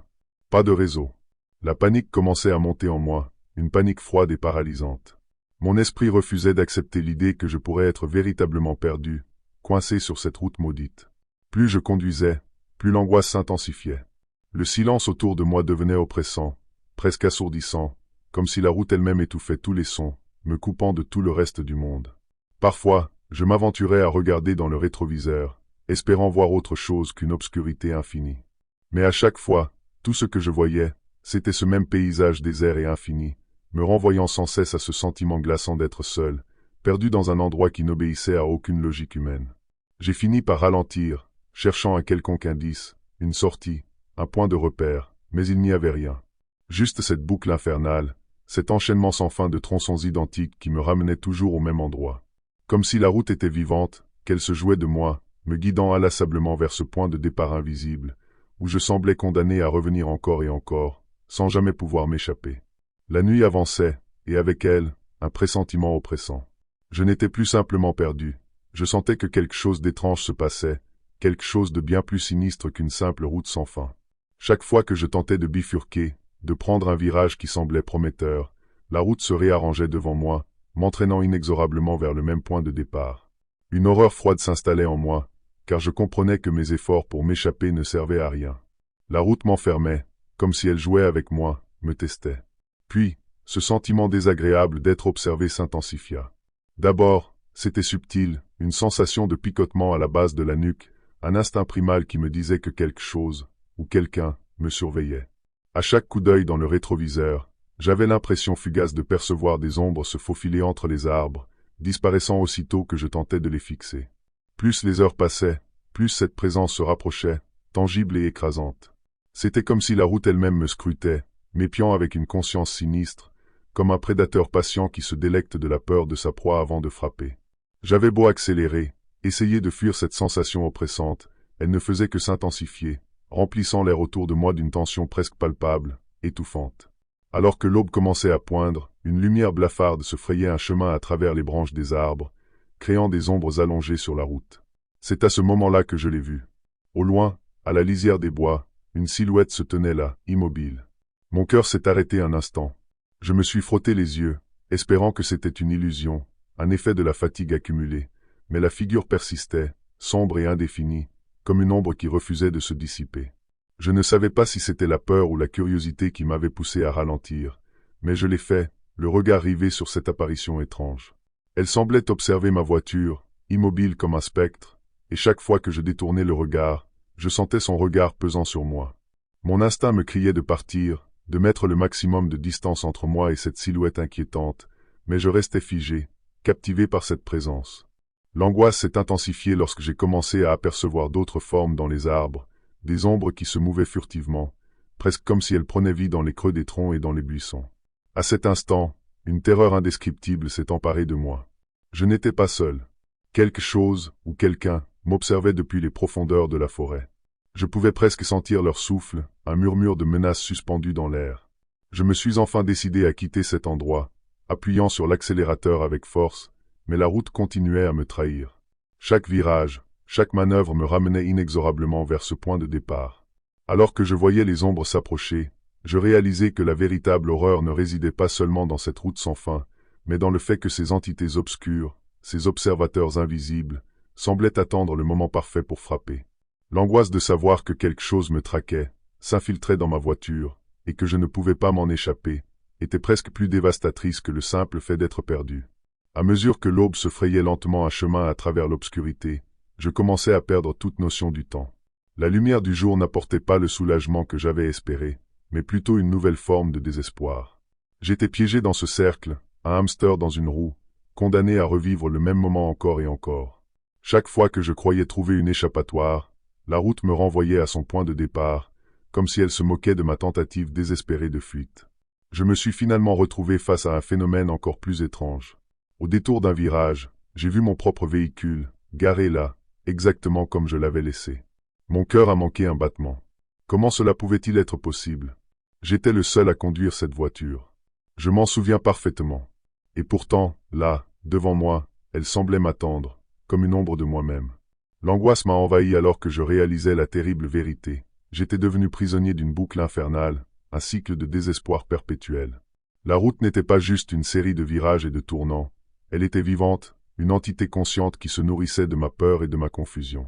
Pas de réseau. La panique commençait à monter en moi, une panique froide et paralysante. Mon esprit refusait d'accepter l'idée que je pourrais être véritablement perdu, coincé sur cette route maudite. Plus je conduisais, plus l'angoisse s'intensifiait. Le silence autour de moi devenait oppressant, presque assourdissant, comme si la route elle-même étouffait tous les sons, me coupant de tout le reste du monde. Parfois, je m'aventurais à regarder dans le rétroviseur, espérant voir autre chose qu'une obscurité infinie. Mais à chaque fois, tout ce que je voyais, c'était ce même paysage désert et infini, me renvoyant sans cesse à ce sentiment glaçant d'être seul, perdu dans un endroit qui n'obéissait à aucune logique humaine. J'ai fini par ralentir, cherchant un quelconque indice, une sortie, un point de repère, mais il n'y avait rien. Juste cette boucle infernale, cet enchaînement sans fin de tronçons identiques qui me ramenait toujours au même endroit. Comme si la route était vivante, qu'elle se jouait de moi, me guidant inlassablement vers ce point de départ invisible, où je semblais condamné à revenir encore et encore, sans jamais pouvoir m'échapper. La nuit avançait, et avec elle, un pressentiment oppressant. Je n'étais plus simplement perdu, je sentais que quelque chose d'étrange se passait, quelque chose de bien plus sinistre qu'une simple route sans fin. Chaque fois que je tentais de bifurquer, de prendre un virage qui semblait prometteur, la route se réarrangeait devant moi, m'entraînant inexorablement vers le même point de départ. Une horreur froide s'installait en moi, car je comprenais que mes efforts pour m'échapper ne servaient à rien. La route m'enfermait, comme si elle jouait avec moi, me testait. Puis, ce sentiment désagréable d'être observé s'intensifia. D'abord, c'était subtil, une sensation de picotement à la base de la nuque, un instinct primal qui me disait que quelque chose, ou quelqu'un, me surveillait. À chaque coup d'œil dans le rétroviseur, j'avais l'impression fugace de percevoir des ombres se faufiler entre les arbres, disparaissant aussitôt que je tentais de les fixer. Plus les heures passaient, plus cette présence se rapprochait, tangible et écrasante. C'était comme si la route elle-même me scrutait, m'épiant avec une conscience sinistre, comme un prédateur patient qui se délecte de la peur de sa proie avant de frapper. J'avais beau accélérer, essayer de fuir cette sensation oppressante, elle ne faisait que s'intensifier, remplissant l'air autour de moi d'une tension presque palpable, étouffante. Alors que l'aube commençait à poindre, une lumière blafarde se frayait un chemin à travers les branches des arbres, créant des ombres allongées sur la route. C'est à ce moment-là que je l'ai vue. Au loin, à la lisière des bois, une silhouette se tenait là, immobile. Mon cœur s'est arrêté un instant. Je me suis frotté les yeux, espérant que c'était une illusion, un effet de la fatigue accumulée, mais la figure persistait, sombre et indéfinie, comme une ombre qui refusait de se dissiper. Je ne savais pas si c'était la peur ou la curiosité qui m'avait poussé à ralentir, mais je l'ai fait, le regard rivé sur cette apparition étrange. Elle semblait observer ma voiture, immobile comme un spectre, et chaque fois que je détournais le regard, je sentais son regard pesant sur moi. Mon instinct me criait de partir, de mettre le maximum de distance entre moi et cette silhouette inquiétante, mais je restais figé, captivé par cette présence. L'angoisse s'est intensifiée lorsque j'ai commencé à apercevoir d'autres formes dans les arbres, des ombres qui se mouvaient furtivement, presque comme si elles prenaient vie dans les creux des troncs et dans les buissons. À cet instant, une terreur indescriptible s'est emparée de moi. Je n'étais pas seul. Quelque chose, ou quelqu'un, m'observait depuis les profondeurs de la forêt. Je pouvais presque sentir leur souffle, un murmure de menaces suspendu dans l'air. Je me suis enfin décidé à quitter cet endroit, appuyant sur l'accélérateur avec force, mais la route continuait à me trahir. Chaque virage, chaque manœuvre me ramenait inexorablement vers ce point de départ. Alors que je voyais les ombres s'approcher, je réalisais que la véritable horreur ne résidait pas seulement dans cette route sans fin, mais dans le fait que ces entités obscures, ces observateurs invisibles, semblaient attendre le moment parfait pour frapper. L'angoisse de savoir que quelque chose me traquait, s'infiltrait dans ma voiture, et que je ne pouvais pas m'en échapper, était presque plus dévastatrice que le simple fait d'être perdu. À mesure que l'aube se frayait lentement un chemin à travers l'obscurité, je commençais à perdre toute notion du temps. La lumière du jour n'apportait pas le soulagement que j'avais espéré, mais plutôt une nouvelle forme de désespoir. J'étais piégé dans ce cercle, un hamster dans une roue, condamné à revivre le même moment encore et encore. Chaque fois que je croyais trouver une échappatoire, la route me renvoyait à son point de départ, comme si elle se moquait de ma tentative désespérée de fuite. Je me suis finalement retrouvé face à un phénomène encore plus étrange. Au détour d'un virage, j'ai vu mon propre véhicule, garé là, exactement comme je l'avais laissé. Mon cœur a manqué un battement. Comment cela pouvait-il être possible? J'étais le seul à conduire cette voiture. Je m'en souviens parfaitement. Et pourtant, là, devant moi, elle semblait m'attendre, comme une ombre de moi-même. L'angoisse m'a envahi alors que je réalisais la terrible vérité. J'étais devenu prisonnier d'une boucle infernale, un cycle de désespoir perpétuel. La route n'était pas juste une série de virages et de tournants. Elle était vivante, une entité consciente qui se nourrissait de ma peur et de ma confusion.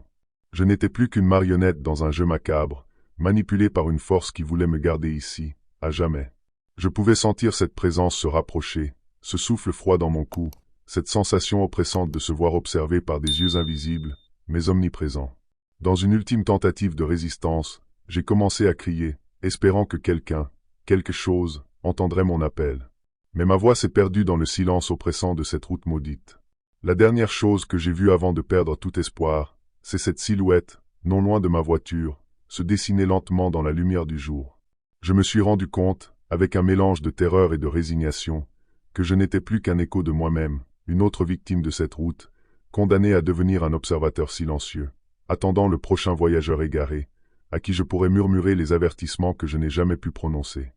Je n'étais plus qu'une marionnette dans un jeu macabre, manipulée par une force qui voulait me garder ici, à jamais. Je pouvais sentir cette présence se rapprocher, ce souffle froid dans mon cou, cette sensation oppressante de se voir observé par des yeux invisibles, mais omniprésents. Dans une ultime tentative de résistance, j'ai commencé à crier, espérant que quelqu'un, quelque chose, entendrait mon appel. Mais ma voix s'est perdue dans le silence oppressant de cette route maudite. La dernière chose que j'ai vue avant de perdre tout espoir, c'est cette silhouette, non loin de ma voiture, se dessiner lentement dans la lumière du jour. Je me suis rendu compte, avec un mélange de terreur et de résignation, que je n'étais plus qu'un écho de moi-même, une autre victime de cette route, condamné à devenir un observateur silencieux, attendant le prochain voyageur égaré, à qui je pourrais murmurer les avertissements que je n'ai jamais pu prononcer.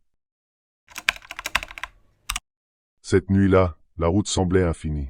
Cette nuit-là, la route semblait infinie.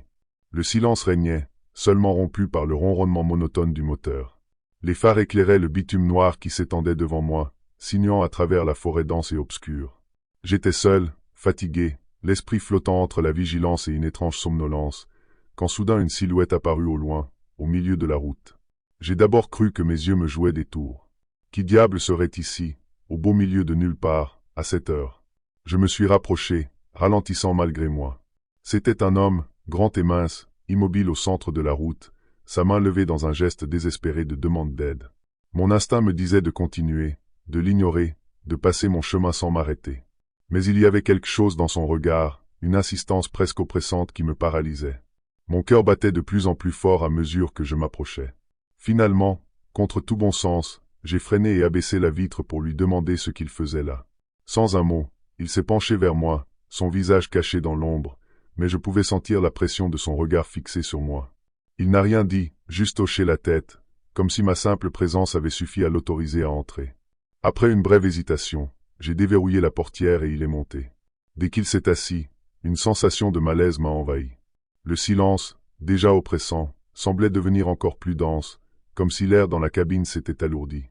Le silence régnait, seulement rompu par le ronronnement monotone du moteur. Les phares éclairaient le bitume noir qui s'étendait devant moi, signant à travers la forêt dense et obscure. J'étais seul, fatigué, l'esprit flottant entre la vigilance et une étrange somnolence, quand soudain une silhouette apparut au loin, au milieu de la route. J'ai d'abord cru que mes yeux me jouaient des tours. Qui diable serait ici, au beau milieu de nulle part, à cette heure? Je me suis rapproché, ralentissant malgré moi. C'était un homme, grand et mince, immobile au centre de la route, sa main levée dans un geste désespéré de demande d'aide. Mon instinct me disait de continuer, de l'ignorer, de passer mon chemin sans m'arrêter. Mais il y avait quelque chose dans son regard, une insistance presque oppressante qui me paralysait. Mon cœur battait de plus en plus fort à mesure que je m'approchais. Finalement, contre tout bon sens, j'ai freiné et abaissé la vitre pour lui demander ce qu'il faisait là. Sans un mot, il s'est penché vers moi, son visage caché dans l'ombre, mais je pouvais sentir la pression de son regard fixé sur moi. Il n'a rien dit, juste hoché la tête, comme si ma simple présence avait suffi à l'autoriser à entrer. Après une brève hésitation, j'ai déverrouillé la portière et il est monté. Dès qu'il s'est assis, une sensation de malaise m'a envahi. Le silence, déjà oppressant, semblait devenir encore plus dense, comme si l'air dans la cabine s'était alourdi.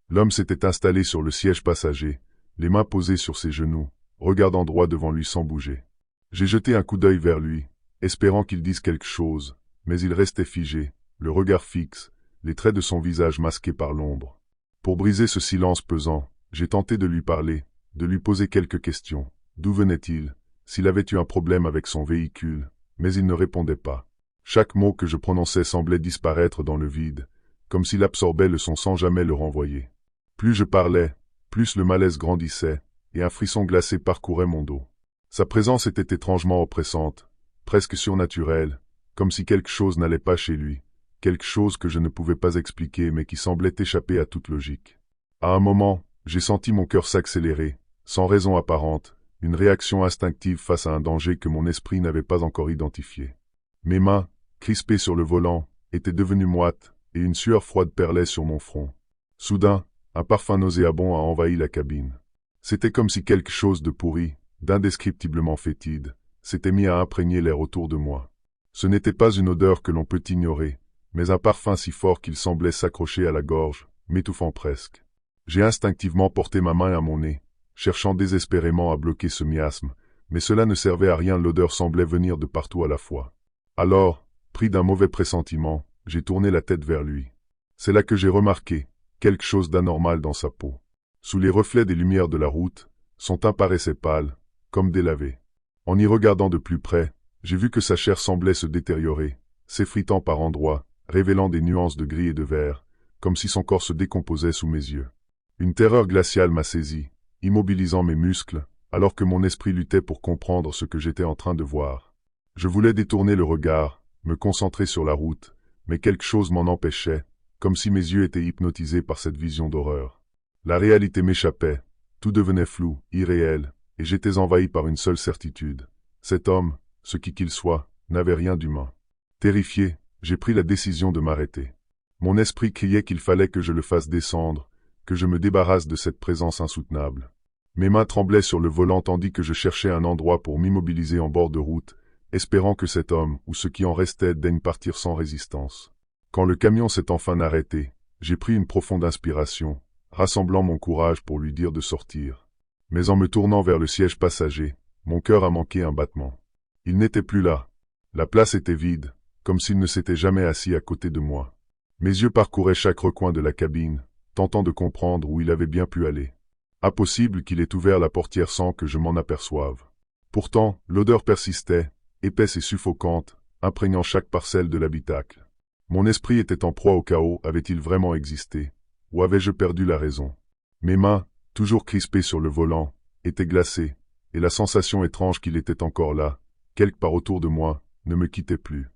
L'homme s'était installé sur le siège passager, les mains posées sur ses genoux, regardant droit devant lui sans bouger. J'ai jeté un coup d'œil vers lui, espérant qu'il dise quelque chose, mais il restait figé, le regard fixe, les traits de son visage masqués par l'ombre. Pour briser ce silence pesant, j'ai tenté de lui parler, de lui poser quelques questions. D'où venait-il? S'il avait eu un problème avec son véhicule? Mais il ne répondait pas. Chaque mot que je prononçais semblait disparaître dans le vide, comme s'il absorbait le son sans jamais le renvoyer. Plus je parlais, plus le malaise grandissait, et un frisson glacé parcourait mon dos. Sa présence était étrangement oppressante, presque surnaturelle, comme si quelque chose n'allait pas chez lui, quelque chose que je ne pouvais pas expliquer mais qui semblait échapper à toute logique. À un moment, j'ai senti mon cœur s'accélérer, sans raison apparente, une réaction instinctive face à un danger que mon esprit n'avait pas encore identifié. Mes mains, crispées sur le volant, étaient devenues moites, et une sueur froide perlait sur mon front. Soudain, un parfum nauséabond a envahi la cabine. C'était comme si quelque chose de pourri, d'indescriptiblement fétide, s'était mis à imprégner l'air autour de moi. Ce n'était pas une odeur que l'on peut ignorer, mais un parfum si fort qu'il semblait s'accrocher à la gorge, m'étouffant presque. J'ai instinctivement porté ma main à mon nez, cherchant désespérément à bloquer ce miasme, mais cela ne servait à rien, l'odeur semblait venir de partout à la fois. Alors, pris d'un mauvais pressentiment, j'ai tourné la tête vers lui. C'est là que j'ai remarqué quelque chose d'anormal dans sa peau. Sous les reflets des lumières de la route, son teint paraissait pâle, comme délavé. En y regardant de plus près, j'ai vu que sa chair semblait se détériorer, s'effritant par endroits, révélant des nuances de gris et de vert, comme si son corps se décomposait sous mes yeux. Une terreur glaciale m'a saisi, immobilisant mes muscles, alors que mon esprit luttait pour comprendre ce que j'étais en train de voir. Je voulais détourner le regard, me concentrer sur la route, mais quelque chose m'en empêchait, comme si mes yeux étaient hypnotisés par cette vision d'horreur. La réalité m'échappait, tout devenait flou, irréel, et j'étais envahi par une seule certitude. Cet homme, ce qui qu'il soit, n'avait rien d'humain. Terrifié, j'ai pris la décision de m'arrêter. Mon esprit criait qu'il fallait que je le fasse descendre, que je me débarrasse de cette présence insoutenable. Mes mains tremblaient sur le volant tandis que je cherchais un endroit pour m'immobiliser en bord de route, espérant que cet homme, ou ce qui en restait, daigne partir sans résistance. Quand le camion s'est enfin arrêté, j'ai pris une profonde inspiration, rassemblant mon courage pour lui dire de sortir. Mais en me tournant vers le siège passager, mon cœur a manqué un battement. Il n'était plus là. La place était vide, comme s'il ne s'était jamais assis à côté de moi. Mes yeux parcouraient chaque recoin de la cabine, tentant de comprendre où il avait bien pu aller. Impossible qu'il ait ouvert la portière sans que je m'en aperçoive. Pourtant, l'odeur persistait, épaisse et suffocante, imprégnant chaque parcelle de l'habitacle. Mon esprit était en proie au chaos, avait-il vraiment existé? Ou avais-je perdu la raison? Mes mains, toujours crispées sur le volant, étaient glacées, et la sensation étrange qu'il était encore là, quelque part autour de moi, ne me quittait plus.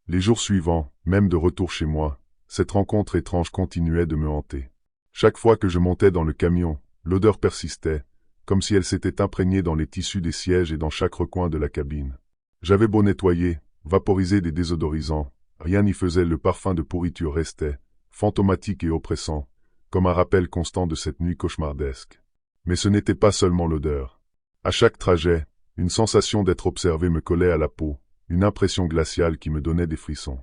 Les jours suivants, même de retour chez moi, cette rencontre étrange continuait de me hanter. Chaque fois que je montais dans le camion, l'odeur persistait, comme si elle s'était imprégnée dans les tissus des sièges et dans chaque recoin de la cabine. J'avais beau nettoyer, vaporiser des désodorisants, rien n'y faisait, le parfum de pourriture restait, fantomatique et oppressant, comme un rappel constant de cette nuit cauchemardesque. Mais ce n'était pas seulement l'odeur. À chaque trajet, une sensation d'être observé me collait à la peau, une impression glaciale qui me donnait des frissons.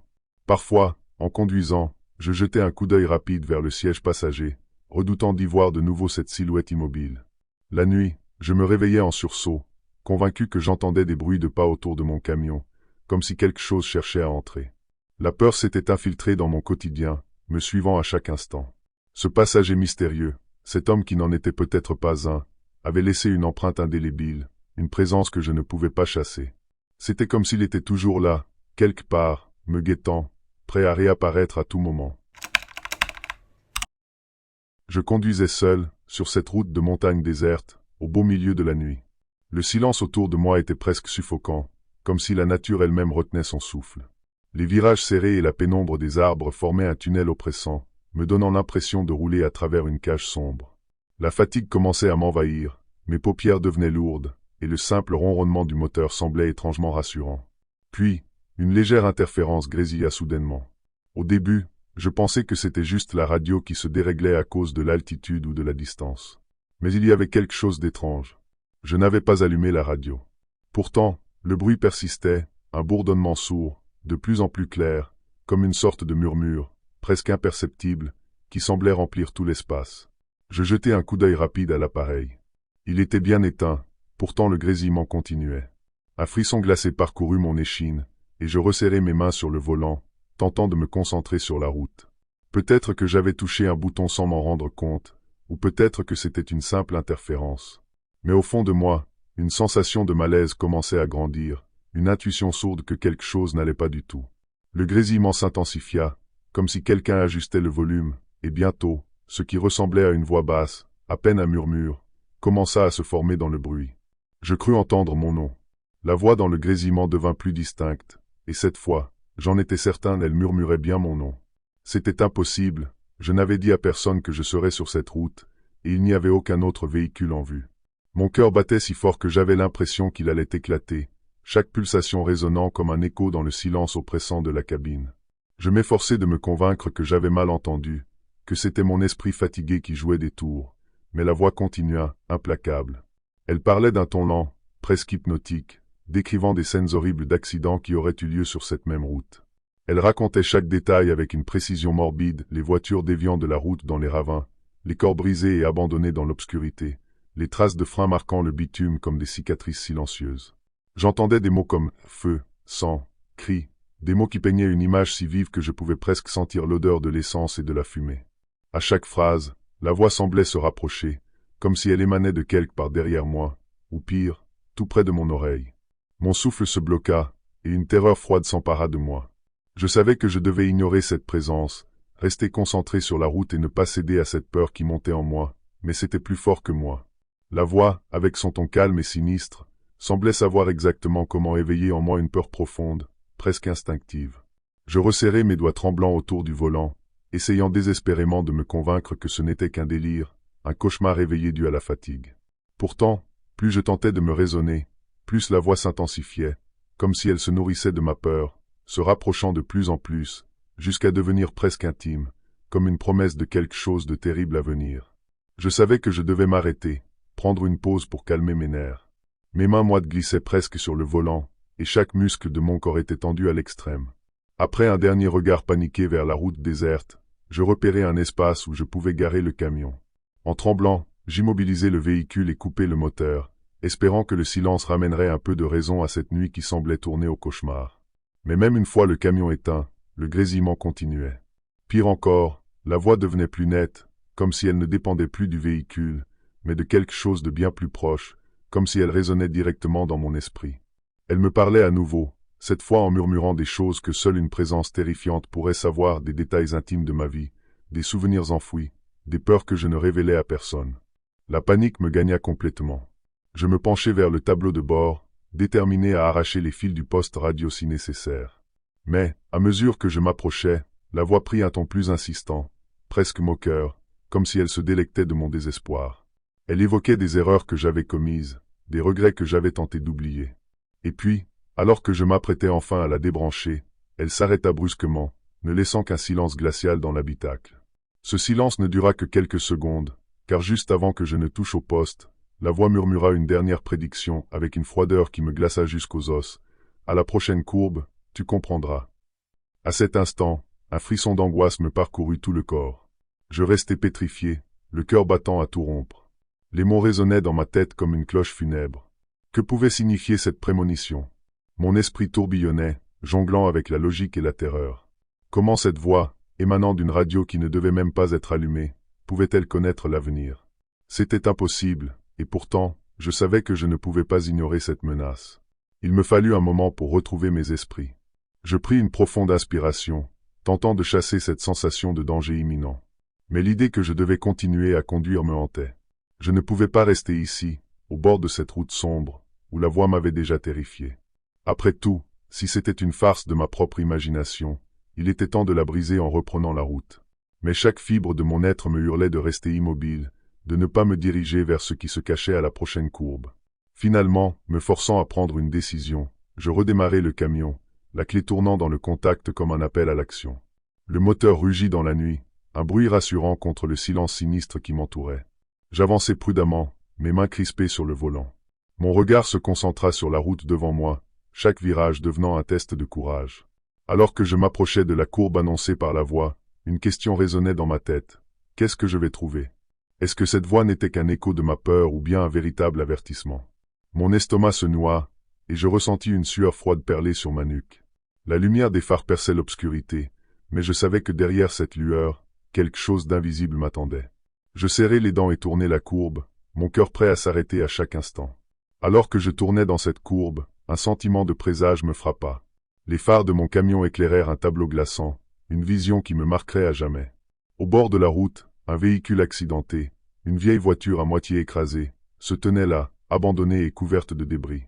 Parfois, en conduisant, je jetais un coup d'œil rapide vers le siège passager, redoutant d'y voir de nouveau cette silhouette immobile. La nuit, je me réveillais en sursaut, convaincu que j'entendais des bruits de pas autour de mon camion, comme si quelque chose cherchait à entrer. La peur s'était infiltrée dans mon quotidien, me suivant à chaque instant. Ce passager mystérieux, cet homme qui n'en était peut-être pas un, avait laissé une empreinte indélébile, une présence que je ne pouvais pas chasser. C'était comme s'il était toujours là, quelque part, me guettant, prêt à réapparaître à tout moment. Je conduisais seul, sur cette route de montagne déserte, au beau milieu de la nuit. Le silence autour de moi était presque suffocant, comme si la nature elle-même retenait son souffle. Les virages serrés et la pénombre des arbres formaient un tunnel oppressant, me donnant l'impression de rouler à travers une cage sombre. La fatigue commençait à m'envahir, mes paupières devenaient lourdes, et le simple ronronnement du moteur semblait étrangement rassurant. Puis, une légère interférence grésilla soudainement. Au début, je pensais que c'était juste la radio qui se déréglait à cause de l'altitude ou de la distance. Mais il y avait quelque chose d'étrange. Je n'avais pas allumé la radio. Pourtant, le bruit persistait, un bourdonnement sourd, de plus en plus clair, comme une sorte de murmure, presque imperceptible, qui semblait remplir tout l'espace. Je jetai un coup d'œil rapide à l'appareil. Il était bien éteint, pourtant le grésillement continuait. Un frisson glacé parcourut mon échine, et je resserrai mes mains sur le volant, tentant de me concentrer sur la route. Peut-être que j'avais touché un bouton sans m'en rendre compte, ou peut-être que c'était une simple interférence. Mais au fond de moi, une sensation de malaise commençait à grandir, une intuition sourde que quelque chose n'allait pas du tout. Le grésillement s'intensifia, comme si quelqu'un ajustait le volume, et bientôt, ce qui ressemblait à une voix basse, à peine un murmure, commença à se former dans le bruit. Je crus entendre mon nom. La voix dans le grésillement devint plus distincte, et cette fois, j'en étais certain, elle murmurait bien mon nom. C'était impossible, je n'avais dit à personne que je serais sur cette route, et il n'y avait aucun autre véhicule en vue. Mon cœur battait si fort que j'avais l'impression qu'il allait éclater, chaque pulsation résonnant comme un écho dans le silence oppressant de la cabine. Je m'efforçais de me convaincre que j'avais mal entendu, que c'était mon esprit fatigué qui jouait des tours, mais la voix continua, implacable. Elle parlait d'un ton lent, presque hypnotique, décrivant des scènes horribles d'accidents qui auraient eu lieu sur cette même route. Elle racontait chaque détail avec une précision morbide, les voitures déviant de la route dans les ravins, les corps brisés et abandonnés dans l'obscurité, les traces de freins marquant le bitume comme des cicatrices silencieuses. J'entendais des mots comme « feu »,« sang »,« cri », des mots qui peignaient une image si vive que je pouvais presque sentir l'odeur de l'essence et de la fumée. À chaque phrase, la voix semblait se rapprocher, comme si elle émanait de quelque part derrière moi, ou pire, tout près de mon oreille. Mon souffle se bloqua, et une terreur froide s'empara de moi. Je savais que je devais ignorer cette présence, rester concentré sur la route et ne pas céder à cette peur qui montait en moi, mais c'était plus fort que moi. La voix, avec son ton calme et sinistre, semblait savoir exactement comment éveiller en moi une peur profonde, presque instinctive. Je resserrai mes doigts tremblants autour du volant, essayant désespérément de me convaincre que ce n'était qu'un délire, un cauchemar éveillé dû à la fatigue. Pourtant, plus je tentais de me raisonner, plus la voix s'intensifiait, comme si elle se nourrissait de ma peur, se rapprochant de plus en plus, jusqu'à devenir presque intime, comme une promesse de quelque chose de terrible à venir. Je savais que je devais m'arrêter, prendre une pause pour calmer mes nerfs. Mes mains moites glissaient presque sur le volant, et chaque muscle de mon corps était tendu à l'extrême. Après un dernier regard paniqué vers la route déserte, je repérai un espace où je pouvais garer le camion. En tremblant, j'immobilisai le véhicule et coupai le moteur, espérant que le silence ramènerait un peu de raison à cette nuit qui semblait tourner au cauchemar. Mais même une fois le camion éteint, le grésillement continuait. Pire encore, la voix devenait plus nette, comme si elle ne dépendait plus du véhicule, mais de quelque chose de bien plus proche, comme si elle résonnait directement dans mon esprit. Elle me parlait à nouveau, cette fois en murmurant des choses que seule une présence terrifiante pourrait savoir, des détails intimes de ma vie, des souvenirs enfouis, des peurs que je ne révélais à personne. La panique me gagna complètement. Je me penchai vers le tableau de bord, déterminé à arracher les fils du poste radio si nécessaire. Mais, à mesure que je m'approchais, la voix prit un ton plus insistant, presque moqueur, comme si elle se délectait de mon désespoir. Elle évoquait des erreurs que j'avais commises, des regrets que j'avais tenté d'oublier. Et puis, alors que je m'apprêtais enfin à la débrancher, elle s'arrêta brusquement, ne laissant qu'un silence glacial dans l'habitacle. Ce silence ne dura que quelques secondes, car juste avant que je ne touche au poste, la voix murmura une dernière prédiction avec une froideur qui me glaça jusqu'aux os. À la prochaine courbe, tu comprendras. À cet instant, un frisson d'angoisse me parcourut tout le corps. Je restai pétrifié, le cœur battant à tout rompre. Les mots résonnaient dans ma tête comme une cloche funèbre. Que pouvait signifier cette prémonition? Mon esprit tourbillonnait, jonglant avec la logique et la terreur. Comment cette voix, émanant d'une radio qui ne devait même pas être allumée, pouvait-elle connaître l'avenir? C'était impossible, et pourtant, je savais que je ne pouvais pas ignorer cette menace. Il me fallut un moment pour retrouver mes esprits. Je pris une profonde inspiration, tentant de chasser cette sensation de danger imminent. Mais l'idée que je devais continuer à conduire me hantait. Je ne pouvais pas rester ici, au bord de cette route sombre, où la voix m'avait déjà terrifié. Après tout, si c'était une farce de ma propre imagination, il était temps de la briser en reprenant la route. Mais chaque fibre de mon être me hurlait de rester immobile, de ne pas me diriger vers ce qui se cachait à la prochaine courbe. Finalement, me forçant à prendre une décision, je redémarrai le camion, la clé tournant dans le contact comme un appel à l'action. Le moteur rugit dans la nuit, un bruit rassurant contre le silence sinistre qui m'entourait. J'avançai prudemment, mes mains crispées sur le volant. Mon regard se concentra sur la route devant moi, chaque virage devenant un test de courage. Alors que je m'approchais de la courbe annoncée par la voix, une question résonnait dans ma tête. Qu'est-ce que je vais trouver? Est-ce que cette voix n'était qu'un écho de ma peur ou bien un véritable avertissement? Mon estomac se noua, et je ressentis une sueur froide perler sur ma nuque. La lumière des phares perçait l'obscurité, mais je savais que derrière cette lueur, quelque chose d'invisible m'attendait. Je serrai les dents et tournai la courbe, mon cœur prêt à s'arrêter à chaque instant. Alors que je tournais dans cette courbe, un sentiment de présage me frappa. Les phares de mon camion éclairèrent un tableau glaçant, une vision qui me marquerait à jamais. Au bord de la route, un véhicule accidenté, une vieille voiture à moitié écrasée, se tenait là, abandonnée et couverte de débris.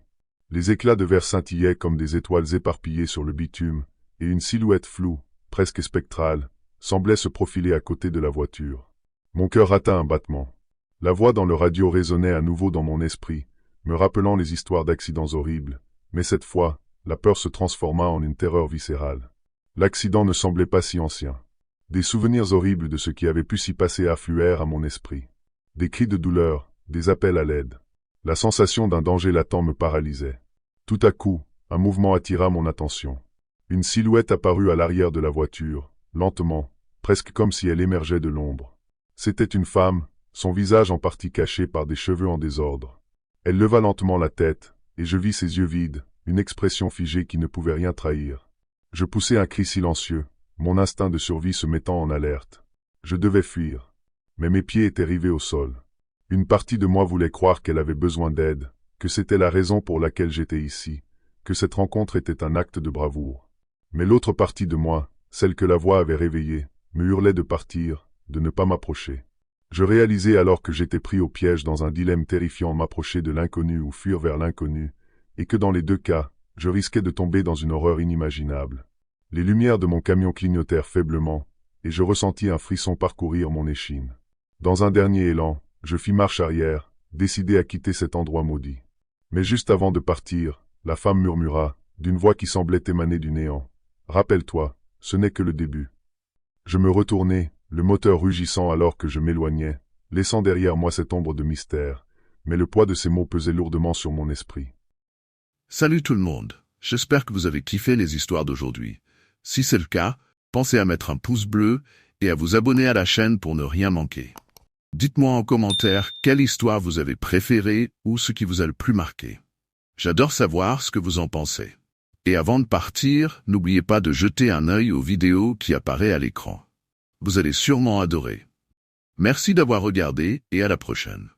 Les éclats de verre scintillaient comme des étoiles éparpillées sur le bitume, et une silhouette floue, presque spectrale, semblait se profiler à côté de la voiture. Mon cœur rata un battement. La voix dans le radio résonnait à nouveau dans mon esprit, me rappelant les histoires d'accidents horribles, mais cette fois, la peur se transforma en une terreur viscérale. L'accident ne semblait pas si ancien. Des souvenirs horribles de ce qui avait pu s'y passer affluèrent à mon esprit. Des cris de douleur, des appels à l'aide. La sensation d'un danger latent me paralysait. Tout à coup, un mouvement attira mon attention. Une silhouette apparut à l'arrière de la voiture, lentement, presque comme si elle émergeait de l'ombre. C'était une femme, son visage en partie caché par des cheveux en désordre. Elle leva lentement la tête, et je vis ses yeux vides, une expression figée qui ne pouvait rien trahir. Je poussai un cri silencieux, mon instinct de survie se mettant en alerte. Je devais fuir. Mais mes pieds étaient rivés au sol. Une partie de moi voulait croire qu'elle avait besoin d'aide, que c'était la raison pour laquelle j'étais ici, que cette rencontre était un acte de bravoure. Mais l'autre partie de moi, celle que la voix avait réveillée, me hurlait de partir, de ne pas m'approcher. Je réalisais alors que j'étais pris au piège dans un dilemme terrifiant, m'approcher de l'inconnu ou fuir vers l'inconnu, et que dans les deux cas, je risquais de tomber dans une horreur inimaginable. Les lumières de mon camion clignotèrent faiblement, et je ressentis un frisson parcourir mon échine. Dans un dernier élan, je fis marche arrière, décidé à quitter cet endroit maudit. Mais juste avant de partir, la femme murmura, d'une voix qui semblait émaner du néant. « Rappelle-toi, ce n'est que le début. » Je me retournai, le moteur rugissant alors que je m'éloignais, laissant derrière moi cette ombre de mystère, mais le poids de ces mots pesait lourdement sur mon esprit. Salut tout le monde, j'espère que vous avez kiffé les histoires d'aujourd'hui. Si c'est le cas, pensez à mettre un pouce bleu et à vous abonner à la chaîne pour ne rien manquer. Dites-moi en commentaire quelle histoire vous avez préférée ou ce qui vous a le plus marqué. J'adore savoir ce que vous en pensez. Et avant de partir, n'oubliez pas de jeter un œil aux vidéos qui apparaissent à l'écran. Vous allez sûrement adorer. Merci d'avoir regardé et à la prochaine.